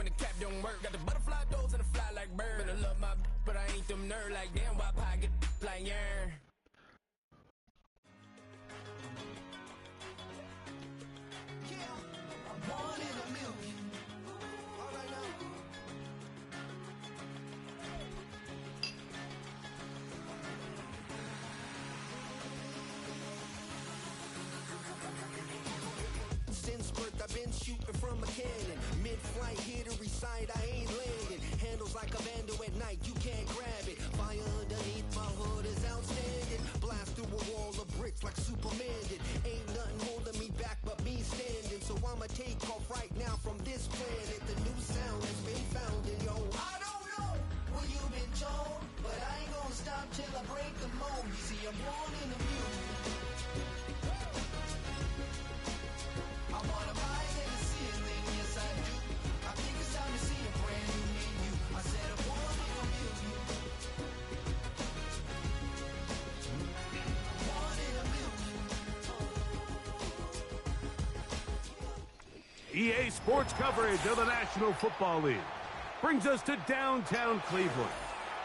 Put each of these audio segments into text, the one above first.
the cap don't work. Got the butterfly doors and the fly like bird. And I love my but I ain't them nerd like damn. Why pocket like yarn? One in a million. All right now. Since birth, I've been shooting from a cannon. Mid-flight, here to recite, I ain't landing. Handles like a vandal at night, you can't grab it. Fire underneath my hood is outstanding. Blast through a wall of bricks like Superman did. Ain't nothing holding me back but me standing. So I'ma take off right now from this planet. The new sound has been found in yo. I don't know what you've been told, but I ain't gonna stop till I break the mold. You see, I'm born in the music. I wanna rise in the ceiling, yes I do. I think it's time to see a brand new me and you. I said I'm born in a million. One in a million. EA Sports coverage of the National Football League brings us to downtown Cleveland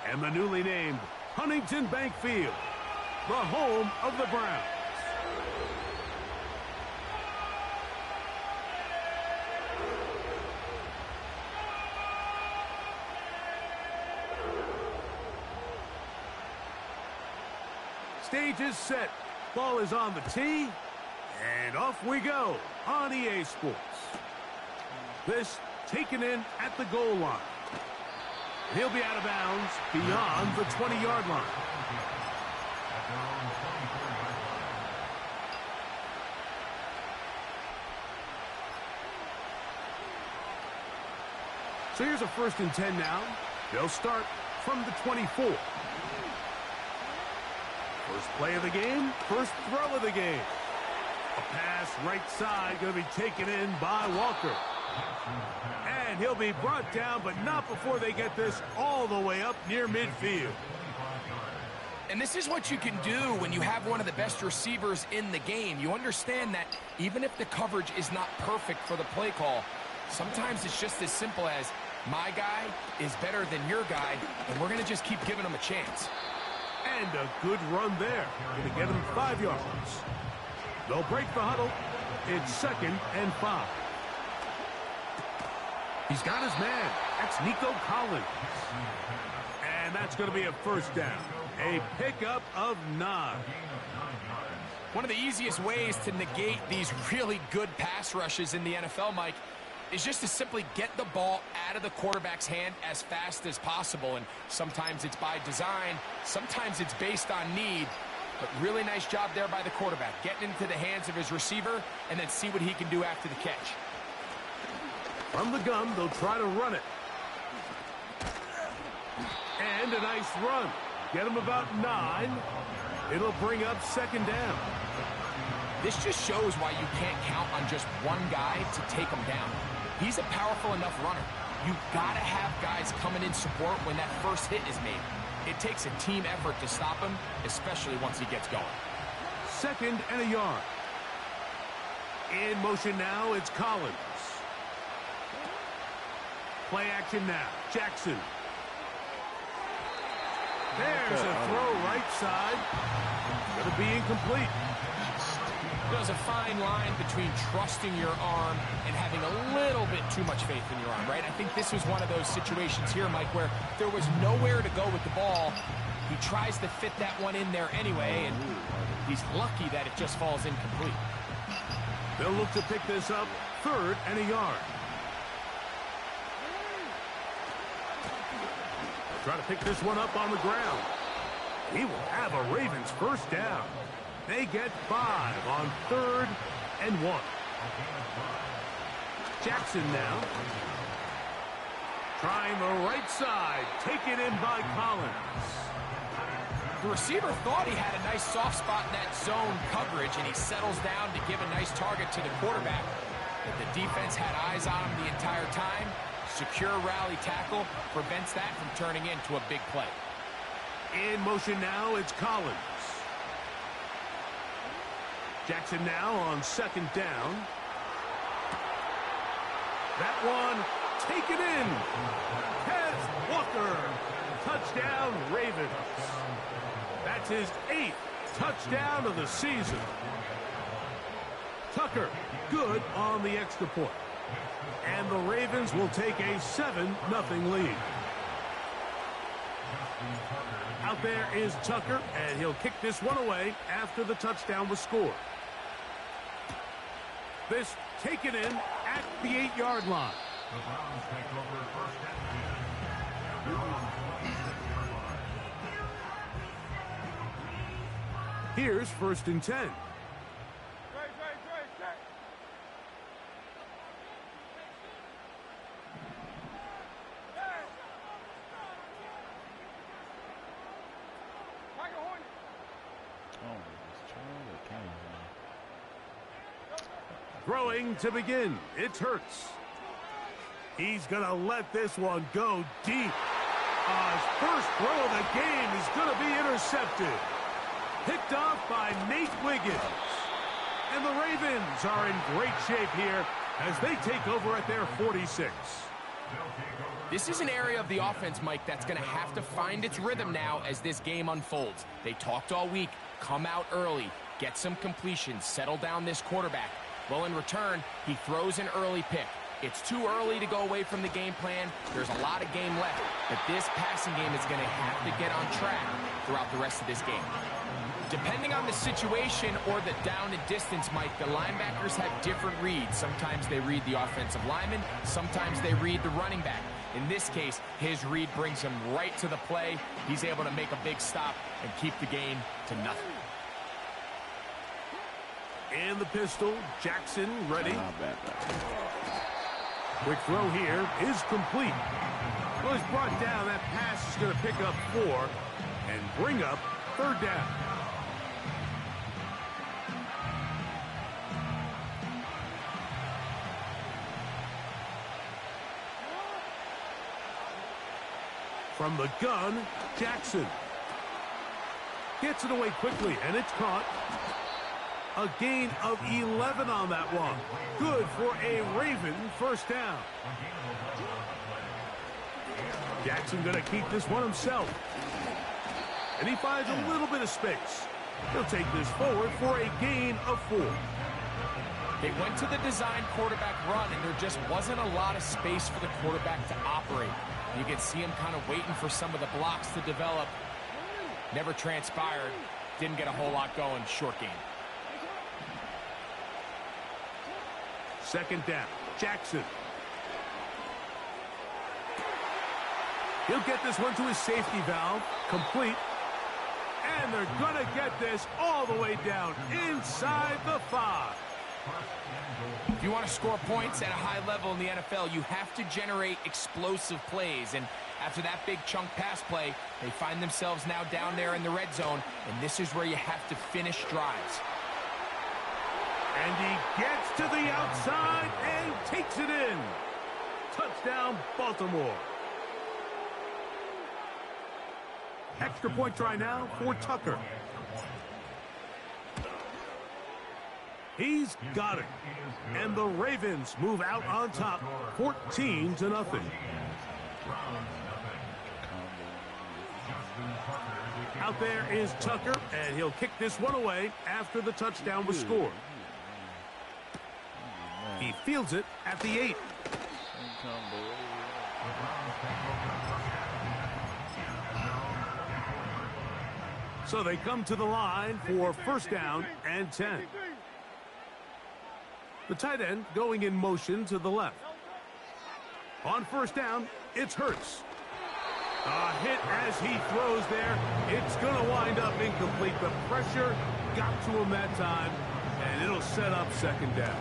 and the newly named Huntington Bank Field, the home of the Browns. Stage is set, ball is on the tee, and off we go on EA Sports. This taken in at the goal line. He'll be out of bounds beyond the 20-yard line. So here's a 1st and 10 now. They'll start from the 24. First play of the game, first throw of the game. A pass right side going to be taken in by Walker. And he'll be brought down, but not before they get this all the way up near midfield. And this is what you can do when you have one of the best receivers in the game. You understand that even if the coverage is not perfect for the play call, sometimes it's just as simple as my guy is better than your guy, and we're going to just keep giving him a chance. And a good run there. Going to get him 5 yards. They'll break the huddle. It's 2nd and 5. He's got his man. That's Nico Collins. And that's going to be a 1st down. A pickup of 9. One of the easiest ways to negate these really good pass rushes in the NFL, Mike, is just to simply get the ball out of the quarterback's hand as fast as possible. And sometimes it's by design, sometimes it's based on need. But really nice job there by the quarterback, getting into the hands of his receiver and then see what he can do after the catch. From the gun, they'll try to run it. And a nice run. Get him about 9. It'll bring up 2nd down. This just shows why you can't count on just one guy to take him down. He's a powerful enough runner. You've got to have guys coming in support when that first hit is made. It takes a team effort to stop him, especially once he gets going. 2nd and a yard. In motion now, it's Collins. Play action now. Jackson. There's a throw right side. Going to be incomplete. There's a fine line between trusting your arm and having a little bit too much faith in your arm, right? I think this was one of those situations here, Mike, where there was nowhere to go with the ball. He tries to fit that one in there anyway, and he's lucky that it just falls incomplete. They'll look to pick this up 3rd and a yard. Try to pick this one up on the ground. He will have a Ravens 1st down. They get 5 on 3rd and 1. Jackson now. Trying the right side. Taken in by Collins. The receiver thought he had a nice soft spot in that zone coverage, and he settles down to give a nice target to the quarterback. But the defense had eyes on him the entire time. Secure rally tackle prevents that from turning into a big play. In motion now, it's Collins. Jackson now on 2nd down. That one taken taken in. Kez Walker. Touchdown, Ravens. That's his 8th touchdown of the season. Tucker, good on the extra point. And the Ravens will take a 7-0 lead. Out there is Tucker, and he'll kick this one away after the touchdown was scored. This taken in at the 8-yard line. Here's 1st and 10. Throwing to begin. It's Hurts. He's going to let this one go deep. His first throw of the game is going to be intercepted. Picked off by Nate Wiggins. And the Ravens are in great shape here as they take over at their 46. This is an area of the offense, Mike, that's going to have to find its rhythm now as this game unfolds. They talked all week. Come out early. Get some completions. Settle down this quarterback. Well, in return, he throws an early pick. It's too early to go away from the game plan. There's a lot of game left, but this passing game is going to have to get on track throughout the rest of this game. Depending on the situation or the down and distance, Mike, the linebackers have different reads. Sometimes they read the offensive lineman. Sometimes they read the running back. In this case, his read brings him right to the play. He's able to make a big stop and keep the game to nothing. And the pistol, Jackson ready. Quick throw here is complete. Well, he's brought down. That pass is going to pick up 4 and bring up 3rd down. From the gun, Jackson. Gets it away quickly, and it's caught. A gain of 11 on that one. Good for a Raven 1st down. Jackson going to keep this one himself. And he finds a little bit of space. He'll take this forward for a gain of 4. They went to the design quarterback run, and there just wasn't a lot of space for the quarterback to operate. You can see him kind of waiting for some of the blocks to develop. Never transpired. Didn't get a whole lot going. Short game. 2nd down, Jackson. He'll get this one to his safety valve, complete. And they're going to get this all the way down inside the 5. If you want to score points at a high level in the NFL, you have to generate explosive plays. And after that big chunk pass play, they find themselves now down there in the red zone. And this is where you have to finish drives. And he gets to the outside and takes it in. Touchdown, Baltimore. Extra point try now for Tucker. He's got it. And the Ravens move out on top, 14-0. Out there is Tucker, and he'll kick this one away after the touchdown was scored. He fields it at the 8. So they come to the line for 1st down and 10. The tight end going in motion to the left. On 1st down, it's Hurts. A hit as he throws there. It's going to wind up incomplete. The pressure got to him that time, and it'll set up 2nd down.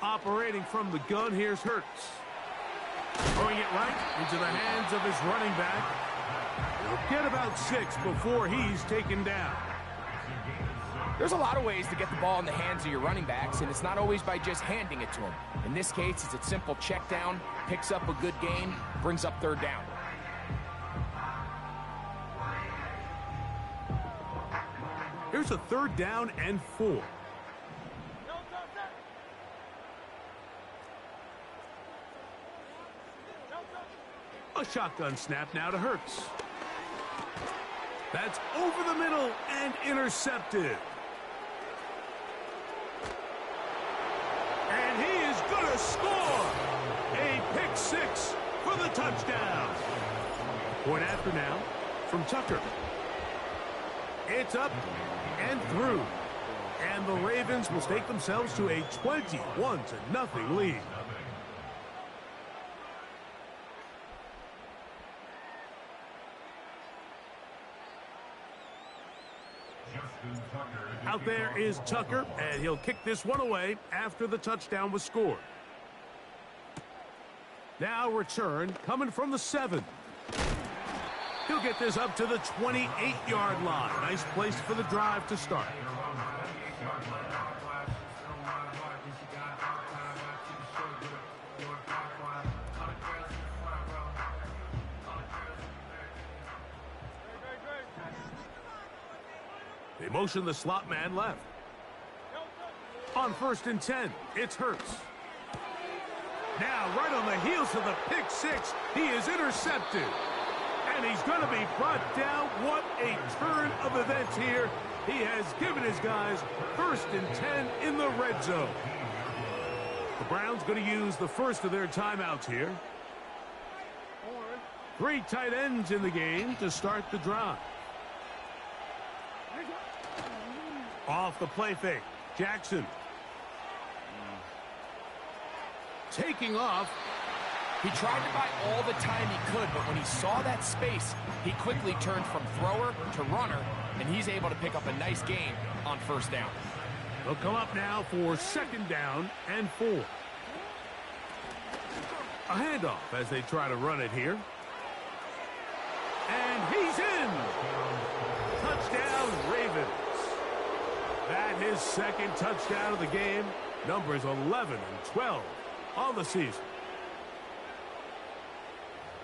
Operating from the gun, here's Hurts. Throwing it right into the hands of his running back. He'll get about 6 before he's taken down. There's a lot of ways to get the ball in the hands of your running backs, and it's not always by just handing it to them. In this case, it's a simple check down, picks up a good gain, brings up 3rd down. Here's a 3rd down and 4. A shotgun snap now to Hurts. That's over the middle and intercepted. And he is going to score. A pick six for the touchdown. Point after now from Tucker. It's up and through. And the Ravens will stake themselves to a 21-0 lead. Out there is Tucker, and he'll kick this one away after the touchdown was scored. Now return coming from the 7. He'll get this up to the 28-yard line. Nice place for the drive to start. They motion the slot man left. On 1st and 10, it's Hurts. Now, right on the heels of the pick six, he is intercepted. And he's going to be brought down. What a turn of events here. He has given his guys 1st and 10 in the red zone. The Browns going to use the first of their timeouts here. 3 tight ends in the game to start the drive. Off the play fake, Jackson. Taking off. He tried to buy all the time he could, but when he saw that space, he quickly turned from thrower to runner, and he's able to pick up a nice gain on 1st down. They'll come up now for 2nd down and 4. A handoff as they try to run it here. And he's in. Touchdown, Ravens. That his 2nd touchdown of the game. Numbers 11 and 12 on the season.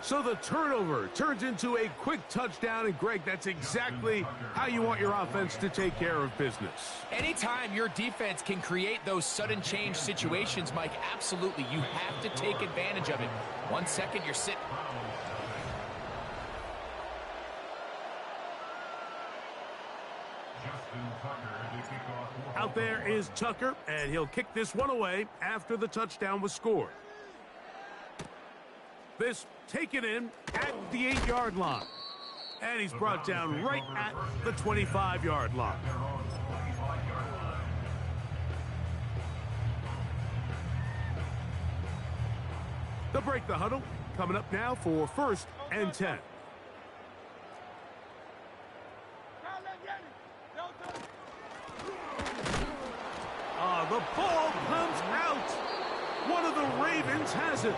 So the turnover turns into a quick touchdown, and Greg, that's exactly how you want your offense to take care of business. Anytime your defense can create those sudden change situations, Mike, absolutely, you have to take advantage of it. 1 second, you're sitting. Out there is Tucker, and he'll kick this one away after the touchdown was scored. This taken in at the 8-yard line. And he's brought down right at the 25-yard line. They'll break the huddle. Coming up now for 1st and 10. The ball comes out. One of the Ravens has it.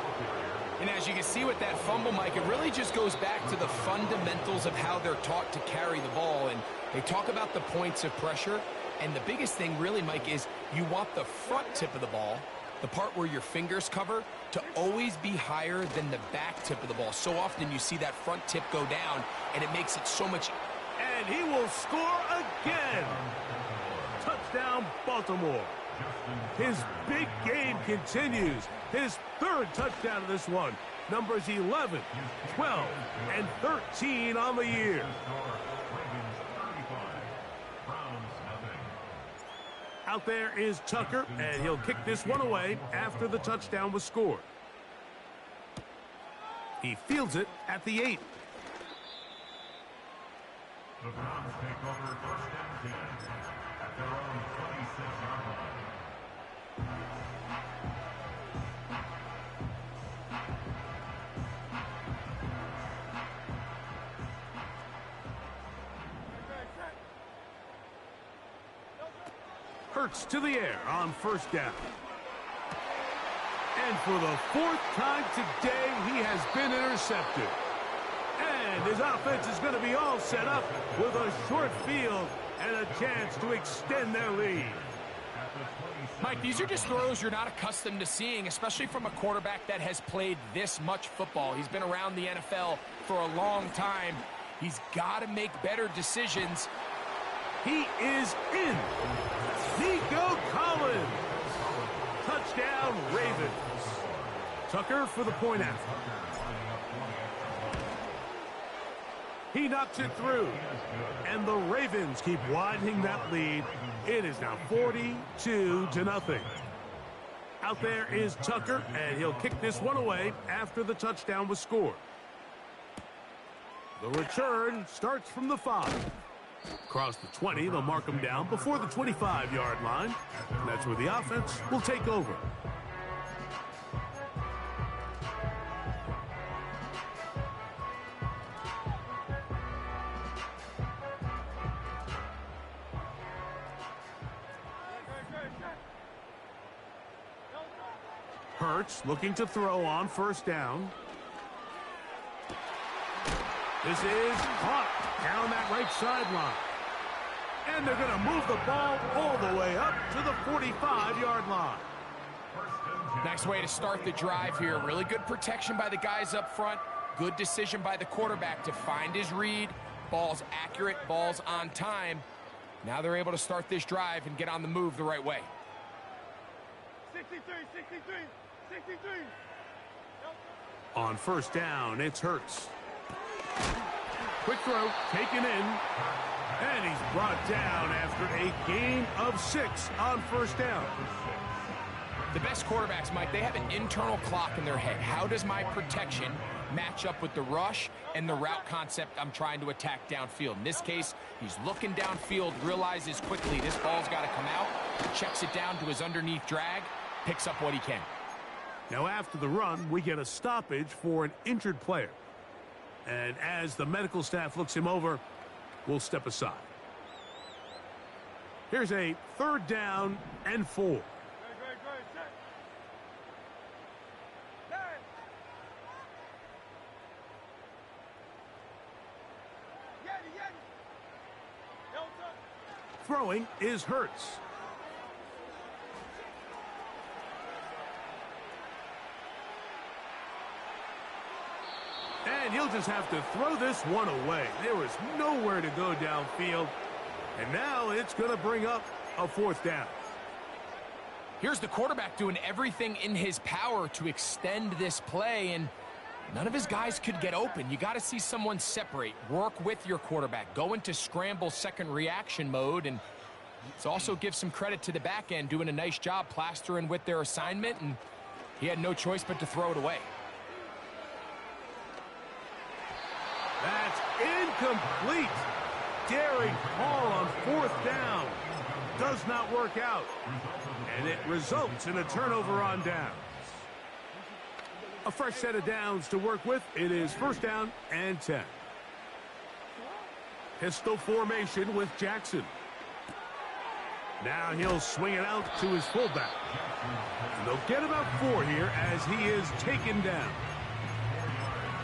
And as you can see with that fumble, Mike, it really just goes back to the fundamentals of how they're taught to carry the ball. And they talk about the points of pressure. And the biggest thing really, Mike, is you want the front tip of the ball, the part where your fingers cover, to always be higher than the back tip of the ball. So often you see that front tip go down, and it makes it so much. And he will score again. Touchdown, Baltimore. His big game continues. His 3rd touchdown of this one. Numbers 11, 12, and 13 on the year. Out there is Tucker, and he'll kick this one away after the touchdown was scored. He fields it at the 8. The Browns take over 1st and 10 at their own 26-yard line. Hurts to the air on 1st down. And for the 4th time today, he has been intercepted. And his offense is going to be all set up with a short field and a chance to extend their lead. Mike, these are just throws you're not accustomed to seeing, especially from a quarterback that has played this much football. He's been around the NFL for a long time. He's got to make better decisions. He is in. Nico Collins. Touchdown, Ravens. Tucker for the point after. He knocks it through. And the Ravens keep widening that lead. It is now 42-0. Out there is Tucker, and he'll kick this one away after the touchdown was scored. The return starts from the 5. Across the 20, they'll mark him down before the 25-yard line. And that's where the offense will take over. Hurts looking to throw on first down. This is caught down that right sideline. And they're going to move the ball all the way up to the 45-yard line. Nice way to start the drive here. Really good protection by the guys up front. Good decision by the quarterback to find his read. Ball's accurate, ball's on time. Now they're able to start this drive and get on the move the right way. 63. On first down, it's Hurts. Quick throw, taken in, and he's brought down after a gain of 6 on first down. The best quarterbacks, Mike, they have an internal clock in their head. How does my protection match up with the rush and the route concept I'm trying to attack downfield? In this case, he's looking downfield, realizes quickly this ball's got to come out, checks it down to his underneath drag, picks up what he can. Now after the run, we get a stoppage for an injured player. And as the medical staff looks him over, we'll step aside. Here's a 3rd down and 4. Throwing is Hurts. And he'll just have to throw this one away. There was nowhere to go downfield. And now it's going to bring up a 4th down. Here's the quarterback doing everything in his power to extend this play, and none of his guys could get open. You got to see someone separate, work with your quarterback, go into scramble second reaction mode, and it's also give some credit to the back end doing a nice job plastering with their assignment, and he had no choice but to throw it away. That's incomplete. Daring Hall on 4th down. Does not work out. And it results in a turnover on downs. A fresh set of downs to work with. It is 1st down and 10. Pistol formation with Jackson. Now he'll swing it out to his fullback. And they'll get about 4 here as he is taken down.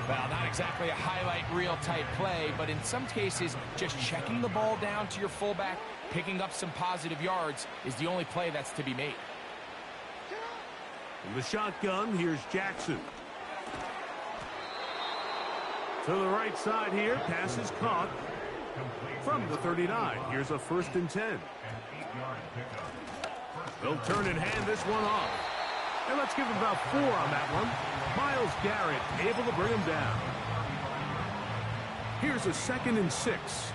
Well, not exactly a highlight reel type play, but in some cases, just checking the ball down to your fullback, picking up some positive yards is the only play that's to be made. In the shotgun, here's Jackson. To the right side here, pass is caught from the 39. Here's a 1st and 10. They'll turn and hand this one off. And let's give him about 4 on that one. Myles Garrett able to bring him down. Here's a 2nd and 6.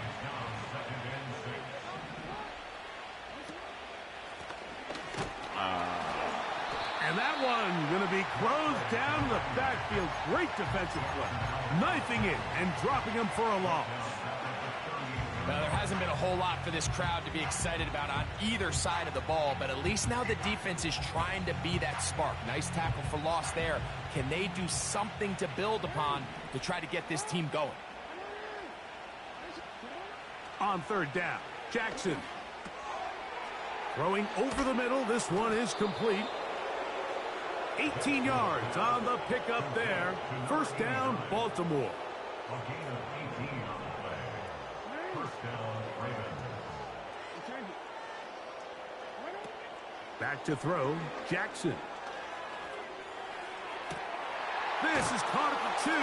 And that one going to be closed down in the backfield. Great defensive play. Knifing it and dropping him for a loss. Well, there hasn't been a whole lot for this crowd to be excited about on either side of the ball, but at least now the defense is trying to be that spark. Nice tackle for loss there. Can they do something to build upon to try to get this team going? On 3rd down, Jackson. Throwing over the middle. This one is complete. 18 yards on the pickup there. 1st down, Baltimore. A gain of 18 on the play. 1st down, Ravens. Back to throw, Jackson. This is caught at the 2.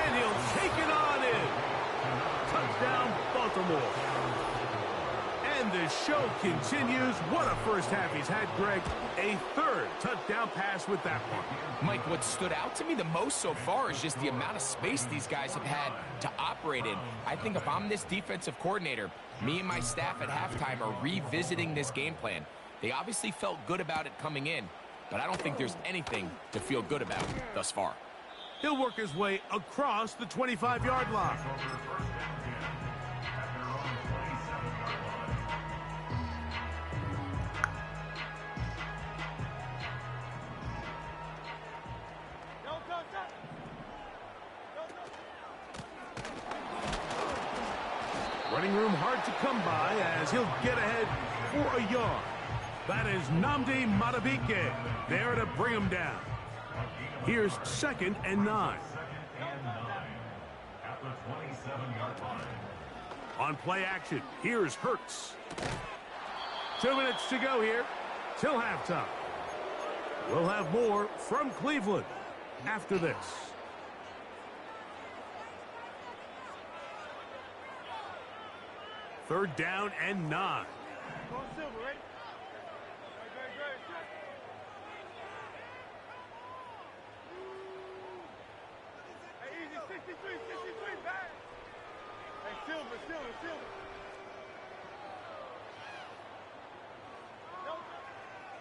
And he'll take it on in. Touchdown, Baltimore. And the show continues. What a first half he's had, Greg. A third touchdown pass with that one. Mike, what stood out to me the most so far is just the amount of space these guys have had to operate in. I think if I'm this defensive coordinator, me and my staff at halftime are revisiting this game plan. They obviously felt good about it coming in, but I don't think there's anything to feel good about thus far. He'll work his way across the 25-yard line. Running room hard to come by as he'll get ahead for a yard. That is Nnamdi Madubuike there to bring him down. Here's 2nd and 9. At the 27-yard line. On play action, here's Hurts. 2 minutes to go here till halftime. We'll have more from Cleveland after this. Third down and 9.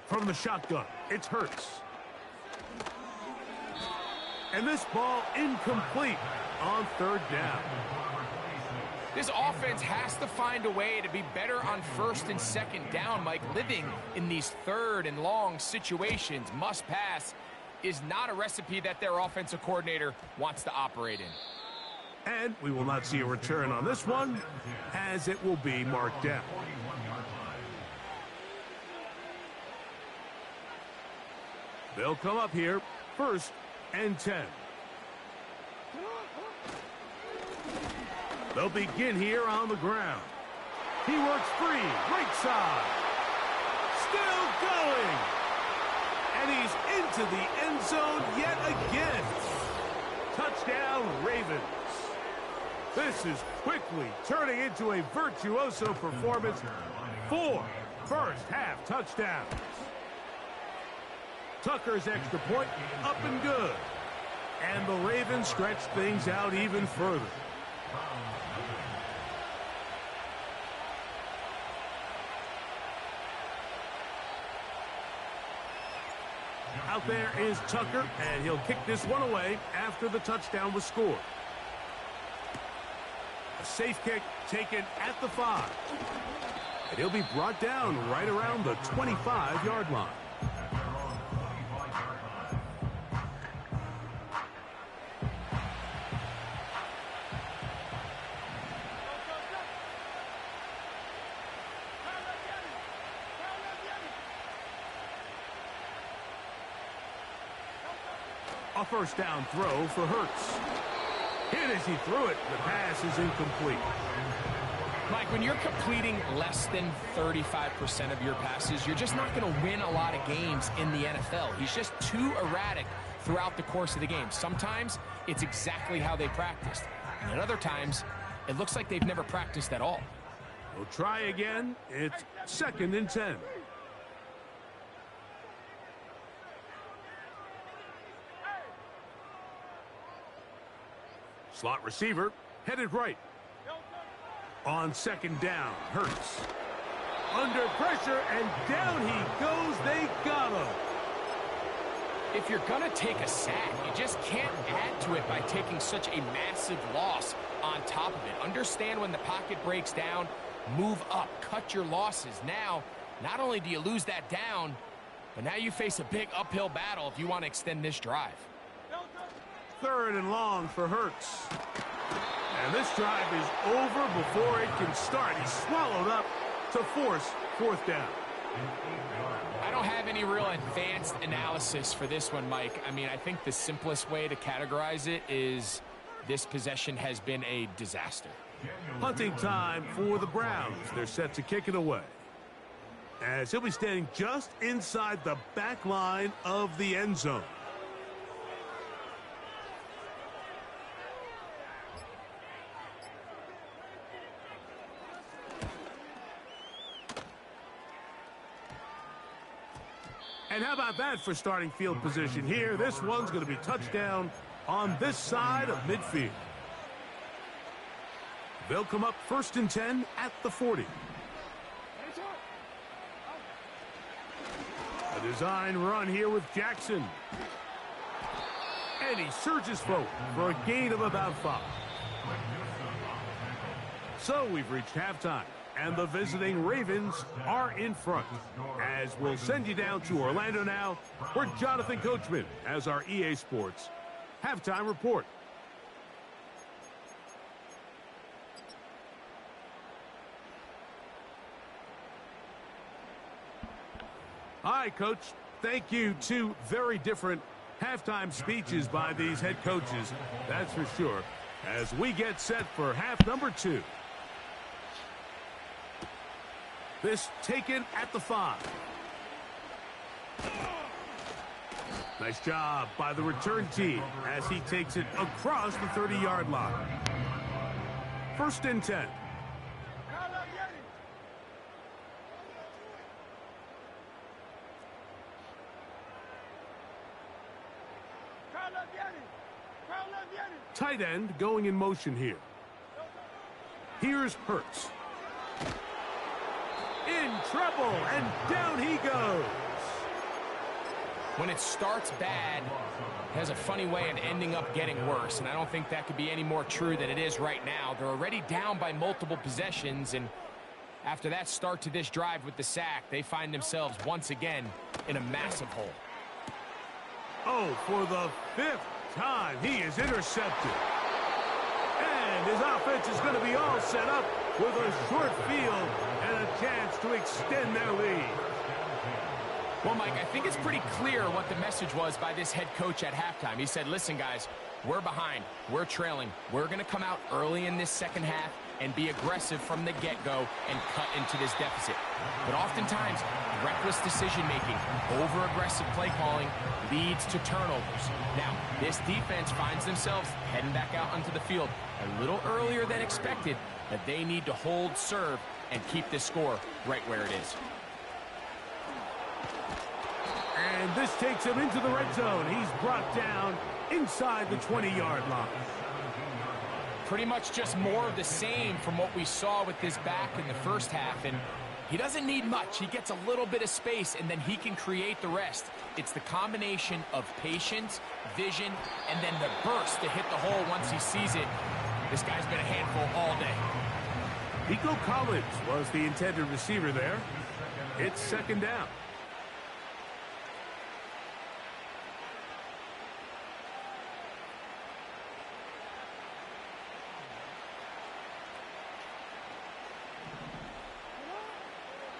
From the shotgun, it's Hurts. And this ball incomplete on 3rd down. This offense has to find a way to be better on 1st and 2nd down, Mike. Living in these 3rd and long situations, must pass, is not a recipe that their offensive coordinator wants to operate in. And we will not see a return on this one, as it will be marked down. They'll come up here, 1st and 10. They'll begin here on the ground. He works free, right side. Still going. And he's into the end zone yet again. Touchdown, Ravens. This is quickly turning into a virtuoso performance. 4 first-half touchdowns. Tucker's extra point up and good. And the Ravens stretch things out even further. Out there is Tucker, and he'll kick this one away after the touchdown was scored. A safe kick taken at the 5. And he'll be brought down right around the 25-yard line. A first down throw for Hurts. Hit as he threw it. The pass is incomplete. Mike, when you're completing less than 35% of your passes, you're just not going to win a lot of games in the NFL. He's just too erratic throughout the course of the game. Sometimes it's exactly how they practiced. And at other times, it looks like they've never practiced at all. We'll try again. It's 2nd and 10. Slot receiver, headed right. On 2nd down, Hurts. Under pressure, and down he goes. They got him. If you're going to take a sack, you just can't add to it by taking such a massive loss on top of it. Understand when the pocket breaks down, move up, cut your losses. Now, not only do you lose that down, but now you face a big uphill battle if you want to extend this drive. 3rd and long for Hurts. And this drive is over before it can start. He's swallowed up to force 4th down. I don't have any real advanced analysis for this one, Mike. I mean, I think the simplest way to categorize it is this possession has been a disaster. Punting time for the Browns. They're set to kick it away, as he'll be standing just inside the back line of the end zone. And how about that for starting field position here? This one's going to be touchdown on this side of midfield. They'll come up 1st and 10 at the 40. A design run here with Jackson. And he surges forward for a gain of about 5. So we've reached halftime, and the visiting Ravens are in front. As we'll send you down to Orlando now, where Jonathan Coachman has our EA Sports halftime report. Hi, Coach. Thank you. 2 very different halftime speeches by these head coaches, that's for sure, as we get set for half number 2. This taken at the 5. Nice job by the return team as he takes it across the 30-yard line. 1st and 10. Tight end going in motion here. Here's Hurts. In trouble, and down he goes. When it starts bad, it has a funny way of ending up getting worse, and I don't think that could be any more true than it is right now. They're already down by multiple possessions, and after that start to this drive with the sack, they find themselves once again in a massive hole. Oh, for the 5th time, he is intercepted. And his offense is going to be all set up with a short field and a chance to extend their lead. Well, Mike, I think it's pretty clear what the message was by this head coach at halftime. He said, listen, guys, we're behind. We're trailing. We're going to come out early in this second half and be aggressive from the get-go and cut into this deficit. But oftentimes, reckless decision-making, over-aggressive play calling leads to turnovers. Now, this defense finds themselves heading back out onto the field a little earlier than expected, but they need to hold serve and keep this score right where it is. And this takes him into the red zone. He's brought down inside the 20-yard line. Pretty much just more of the same from what we saw with this back in the first half, and he doesn't need much. He gets a little bit of space, and then he can create the rest. It's the combination of patience, vision, and then the burst to hit the hole once he sees it. This guy's been a handful all day. Nico Collins was the intended receiver there. It's 2nd down.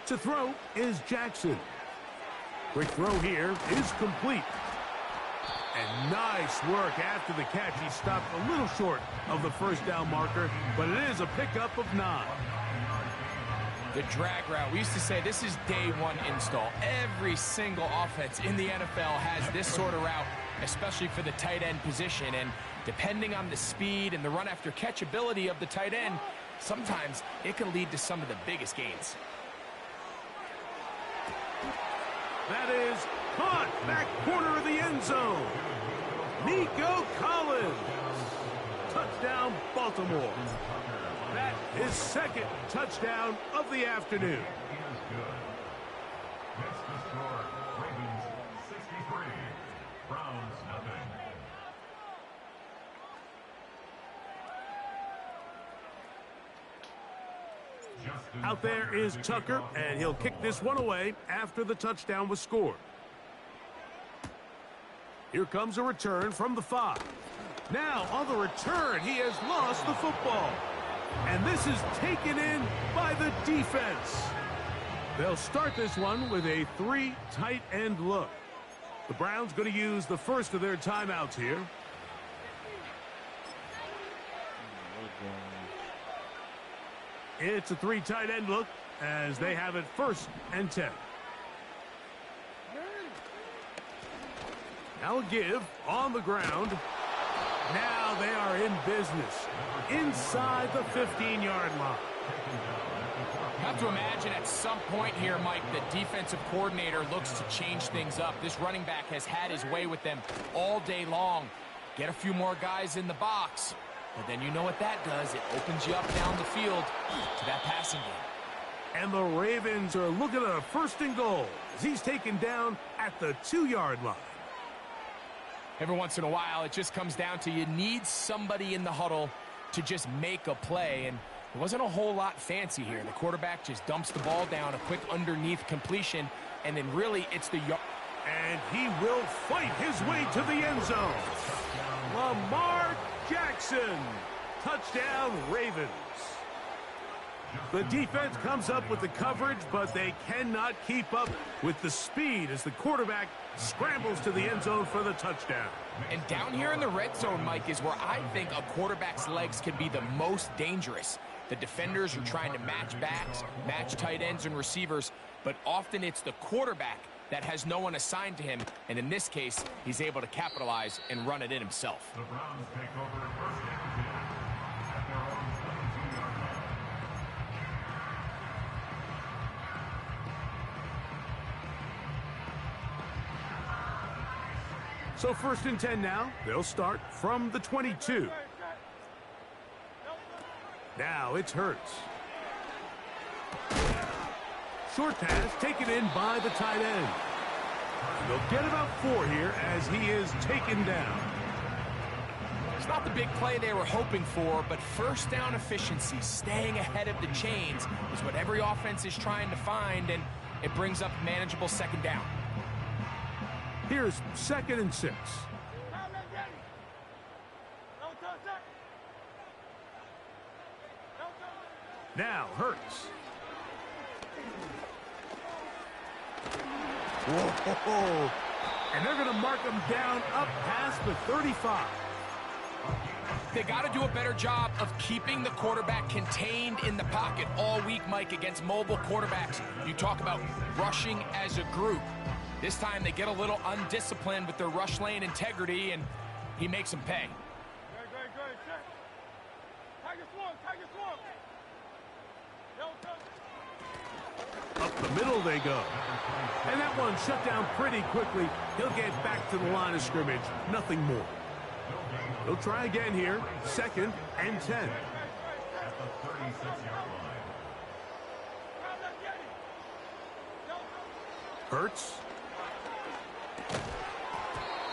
To throw is Jackson. Quick throw here is complete. And nice work after the catch. He stopped a little short of the 1st down marker, but it is a pickup of 9. The drag route. We used to say this is day 1 install. Every single offense in the NFL has this sort of route, especially for the tight end position. And depending on the speed and the run after catch ability of the tight end, sometimes it can lead to some of the biggest gains. That is caught back corner of the end zone. Nico Collins. Touchdown, Baltimore. That is 2nd touchdown of the afternoon. That's the score. Ravens 63, Browns nothing. Out there is Tucker, and he'll kick this one away after the touchdown was scored. Here comes a return from the 5. Now, on the return, he has lost the football. And this is taken in by the defense. They'll start this one with a 3 tight end look. The Browns going to use the first of their timeouts here. It's a 3 tight end look as they have it 1st and 10. Now a give on the ground. Now they are in business inside the 15-yard line. I have to imagine at some point here, Mike, the defensive coordinator looks to change things up. This running back has had his way with them all day long. Get a few more guys in the box, but then you know what that does. It opens you up down the field to that passing game. And the Ravens are looking at a 1st and goal as he's taken down at the 2-yard line. Every once in a while, it just comes down to you need somebody in the huddle to just make a play, and it wasn't a whole lot fancy here. The quarterback just dumps the ball down, a quick underneath completion, and then really it's the yard. And he will fight his way to the end zone. Lamar Jackson. Touchdown, Ravens. The defense comes up with the coverage, but they cannot keep up with the speed as the quarterback scrambles to the end zone for the touchdown. And down here in the red zone, Mike, is where I think a quarterback's legs can be the most dangerous. The defenders are trying to match backs, match tight ends and receivers, but often it's the quarterback that has no one assigned to him, and in this case, he's able to capitalize and run it in himself. The Browns take over 1st and 10 at their own 22-yard line. So 1st and 10 now. They'll start from the 22. Now it's Hurts. Short pass taken in by the tight end. They'll get about 4 here as he is taken down. It's not the big play they were hoping for, but 1st down efficiency, staying ahead of the chains, is what every offense is trying to find, and it brings up manageable 2nd down. Here's 2nd and 6. Now Hurts. Whoa. And they're going to mark him down up past the 35. They got to do a better job of keeping the quarterback contained in the pocket all week, Mike, against mobile quarterbacks. You talk about rushing as a group. This time they get a little undisciplined with their rush lane integrity, and he makes them pay. Up the middle they go. And that one shut down pretty quickly. He'll get back to the line of scrimmage. Nothing more. He'll try again here. 2nd and 10. At the 36-yard line. Hurts.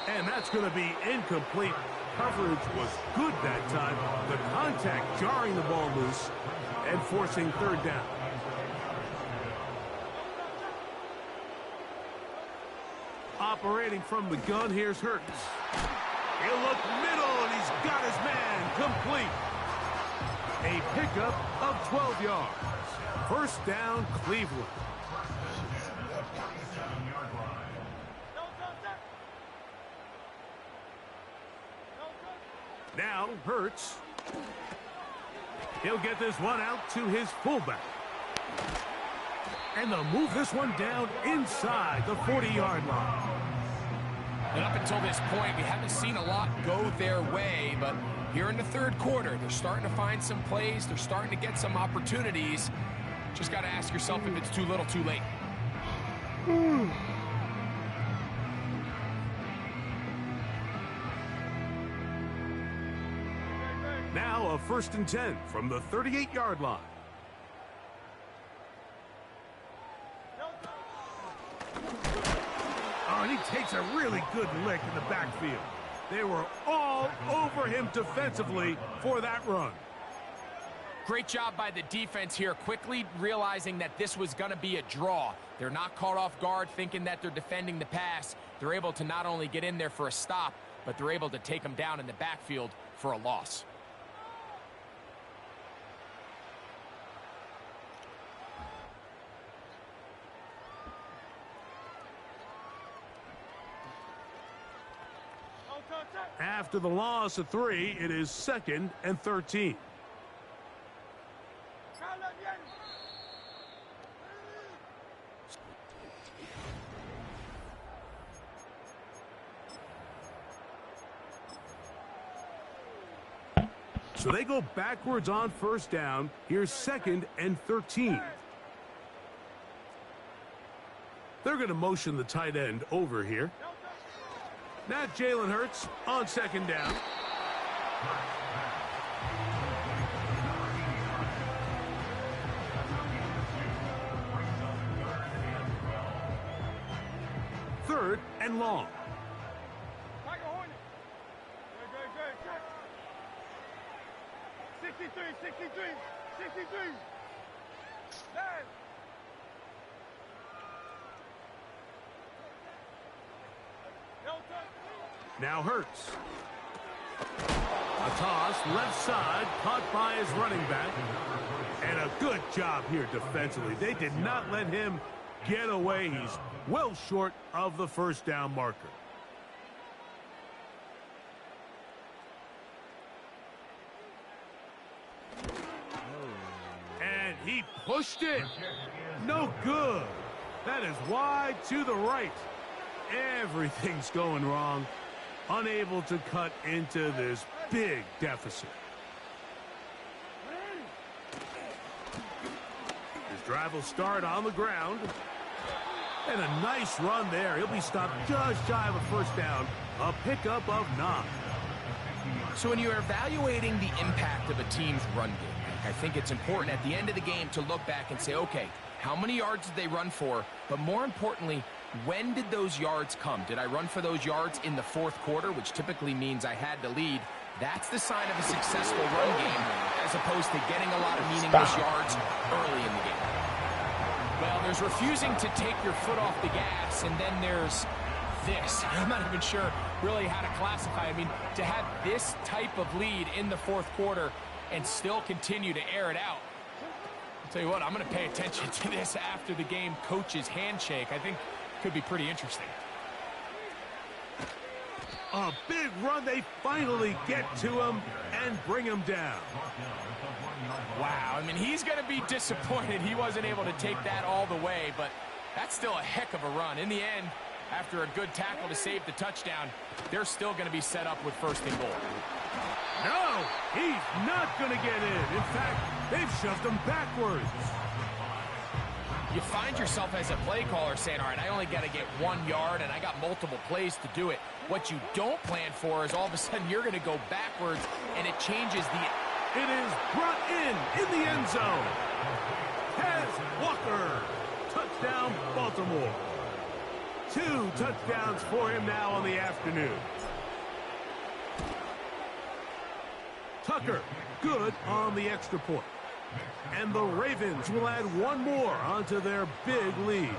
And that's going to be incomplete. Coverage was good that time. The contact jarring the ball loose and forcing 3rd down. Operating from the gun, here's Hurts. He'll look middle, and he's got his man complete. A pickup of 12 yards. 1st down, Cleveland. Now Hurts. He'll get this one out to his fullback. And they'll move this one down inside the 40-yard line. And up until this point, we haven't seen a lot go their way, but here in the 3rd quarter, they're starting to find some plays. They're starting to get some opportunities. Just got to ask yourself if it's too little, too late. Now a 1st and 10 from the 38-yard line. Oh, and he takes a really good lick in the backfield. They were all over him defensively for that run. Great job by the defense here, quickly realizing that this was going to be a draw. They're not caught off guard thinking that they're defending the pass. They're able to not only get in there for a stop, but they're able to take them down in the backfield for a loss. After the loss of 3, it is 2nd and 13. So they go backwards on first down. Here's 2nd and 13. They're going to motion the tight end over here. Now Jalen Hurts on 2nd down. Third and long. 63. Now Hurts. A toss, left side, caught by his running back. And a good job here defensively. They did not let him get away. He's well short of the first down marker. And he pushed it. No good. That is wide to the right. Everything's going wrong. Unable to cut into this big deficit. His drive will start on the ground. And a nice run there. He'll be stopped just shy of a first down. A pickup of 9. So when you're evaluating the impact of a team's run game, I think it's important at the end of the game to look back and say, okay, how many yards did they run for? But more importantly, when did those yards come? Did I run for those yards in the fourth quarter, which typically means I had to lead? That's the sign of a successful run game, as opposed to getting a lot of meaningless yards early in the game. Well, there's refusing to take your foot off the gas, and then there's this. I'm not even sure really how to classify. I mean, to have this type of lead in the fourth quarter and still continue to air it out. I'll tell you what, I'm going to pay attention to this after the game coach's handshake. I think could be pretty interesting. A big run. They finally get to him and bring him down. Wow, I mean, he's going to be disappointed he wasn't able to take that all the way, but that's still a heck of a run. In the end, after a good tackle to save the touchdown, they're still going to be set up with 1st and goal. No, he's not going to get in. In fact, they've shoved him backwards. You find yourself as a play caller saying, all right, I only got to get 1 yard, and I got multiple plays to do it. What you don't plan for is all of a sudden you're going to go backwards, and it changes the... It is brought in the end zone. Kez Walker. Touchdown, Baltimore. 2 touchdowns for him now on the afternoon. Tucker, good on the extra point. And the Ravens will add 1 more onto their big lead.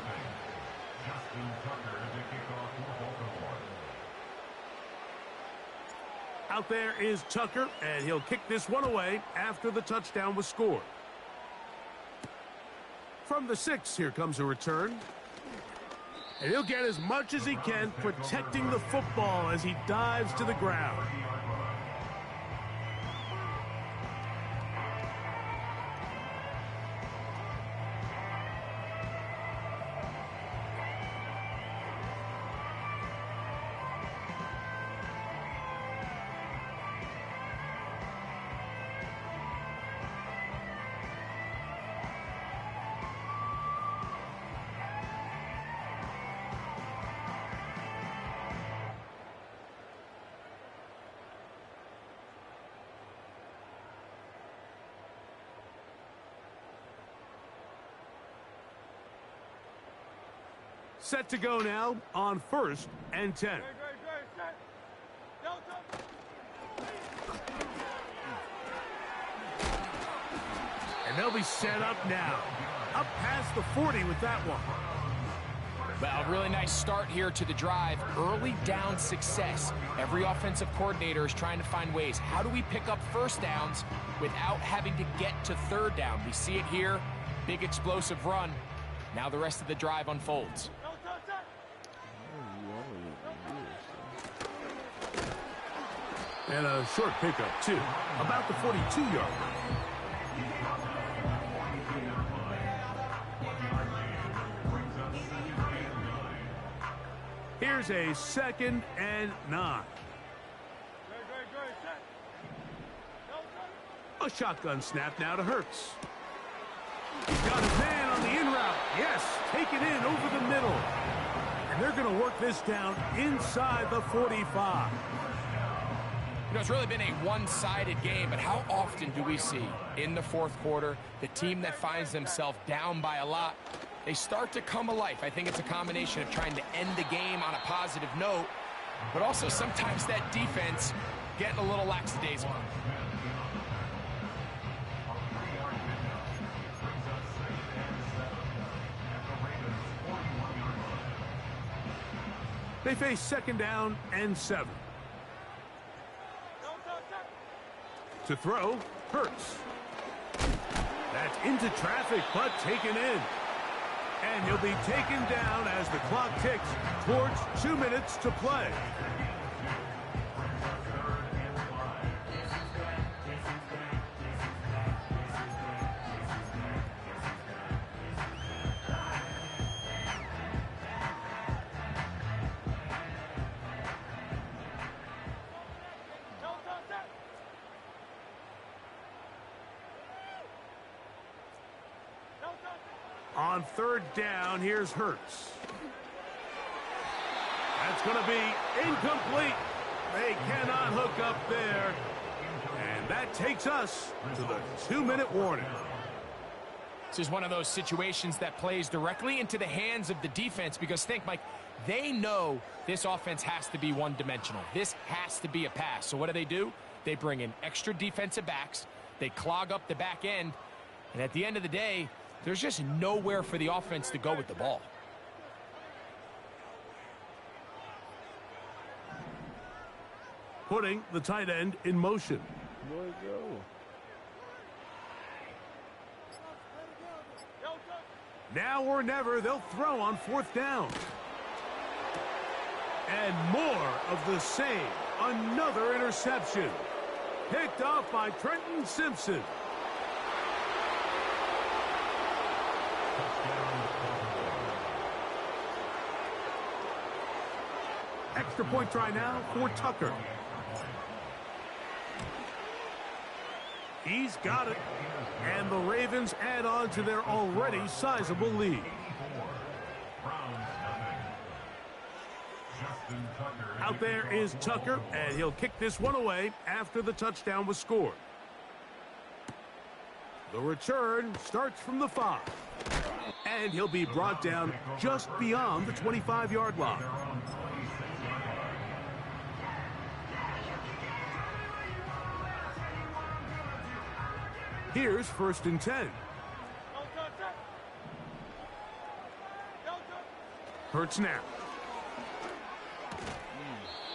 Out there is Tucker, and he'll kick this one away after the touchdown was scored. From the 6, here comes a return. And he'll get as much as he can, protecting the football as he dives to the ground. Set to go now on 1st and 10. And they'll be set up now. Up past the 40 with that one. Well, really nice start here to the drive. Early down success. Every offensive coordinator is trying to find ways. How do we pick up first downs without having to get to 3rd down? We see it here. Big explosive run. Now the rest of the drive unfolds. And a short pickup, too. About the 42-yard line. Here's a 2nd and 9. A shotgun snap now to Hurts. He's got his man on the in route. Yes, take it in over the middle. And they're going to work this down inside the 45. You know, it's really been a one-sided game, but how often do we see in the fourth quarter the team that finds themselves down by a lot, they start to come alive? I think it's a combination of trying to end the game on a positive note, but also sometimes that defense getting a little lackadaisical. They face 2nd down and 7. To throw, Hurts. That's into traffic, but taken in. And he'll be taken down as the clock ticks towards 2 minutes to play. On 3rd down, here's Hurts. That's going to be incomplete. They cannot hook up there. And that takes us to the 2-minute warning. This is one of those situations that plays directly into the hands of the defense because think, Mike, they know this offense has to be one-dimensional. This has to be a pass. So what do? They bring in extra defensive backs. They clog up the back end. And at the end of the day, there's just nowhere for the offense to go with the ball. Putting the tight end in motion. Now or never, they'll throw on 4th down. And more of the same. Another interception. Picked off by Trenton Simpson. Extra point try now for Tucker. He's got it. And the Ravens add on to their already sizable lead. Out there is Tucker, and he'll kick this one away after the touchdown was scored. The return starts from the 5. And he'll be brought down just beyond the 25-yard line. Here's 1st and 10. Hurts now.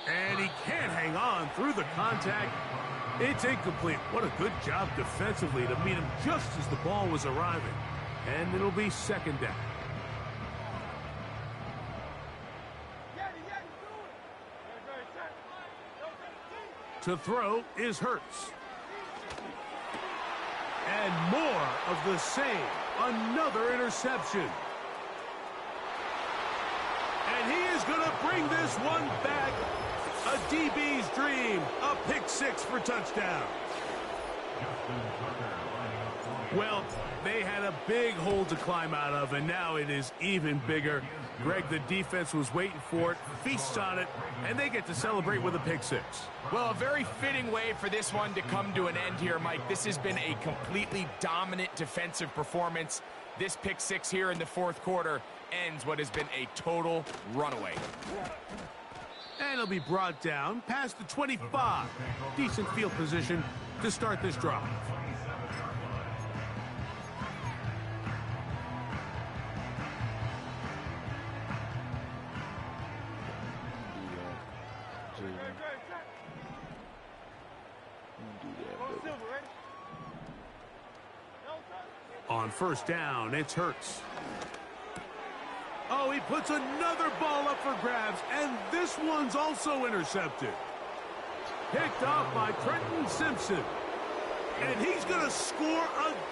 And he can't hang on through the contact. It's incomplete. What a good job defensively to meet him just as the ball was arriving. And it'll be 2nd down. To throw is Hurts. And more of the same. Another interception. And he is going to bring this one back. A DB's dream. A pick 6 for touchdown. Well, they had a big hole to climb out of, and now it is even bigger. Greg, the defense was waiting for it, feasts on it, and they get to celebrate with a pick 6. Well, a very fitting way for this one to come to an end here, Mike. This has been a completely dominant defensive performance. This pick 6 here in the fourth quarter ends what has been a total runaway. And he'll be brought down past the 25. Decent field position to start this drive. On 1st down, it's Hurts. Oh, he puts another ball up for grabs, and this one's also intercepted. Picked off by Trenton Simpson. And he's going to score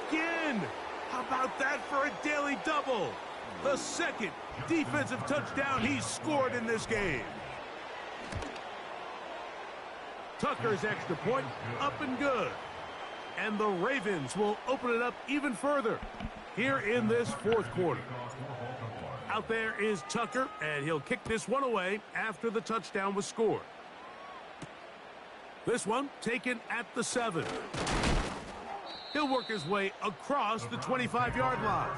again. How about that for a daily double? The 2nd defensive touchdown he's scored in this game. Tucker's extra point up and good. and the Ravens will open it up even further here in this fourth quarter. Out there is Tucker, and he'll kick this one away after the touchdown was scored. This one taken at the 7. He'll work his way across the 25-yard line.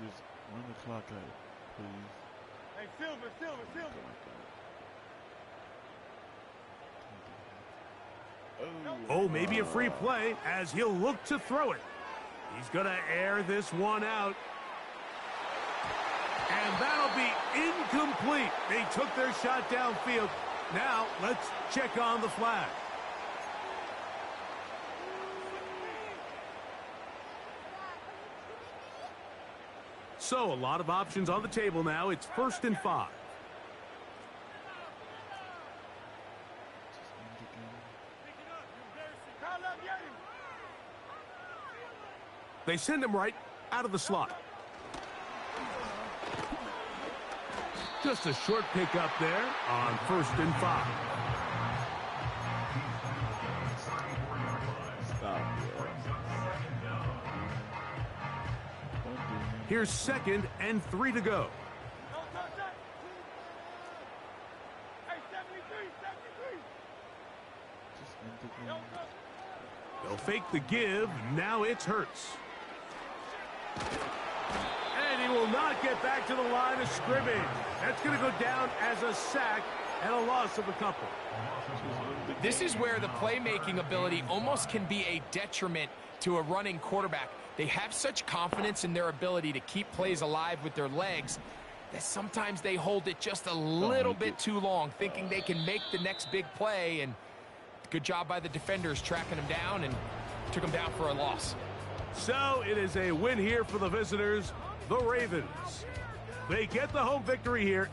Just run the clock out, please. Hey, Silver. Oh, maybe a free play as he'll look to throw it. He's going to air this one out. And that'll be incomplete. They took their shot downfield. Now, let's check on the flag. So, a lot of options on the table now. It's 1st and 5. They send him right out of the slot. Just a short pickup there on 1st and 5. Here's 2nd and 3 to go. They'll fake the give. Now it's Hurts. And he will not get back to the line of scrimmage. That's going to go down as a sack and a loss of a couple. This is where the playmaking ability almost can be a detriment to a running quarterback. They have such confidence in their ability to keep plays alive with their legs that sometimes they hold it just a little bit too long, thinking they can make the next big play. And good job by the defenders tracking him down and took him down for a loss. So it is a win here for the visitors, the Ravens. They get the home victory here.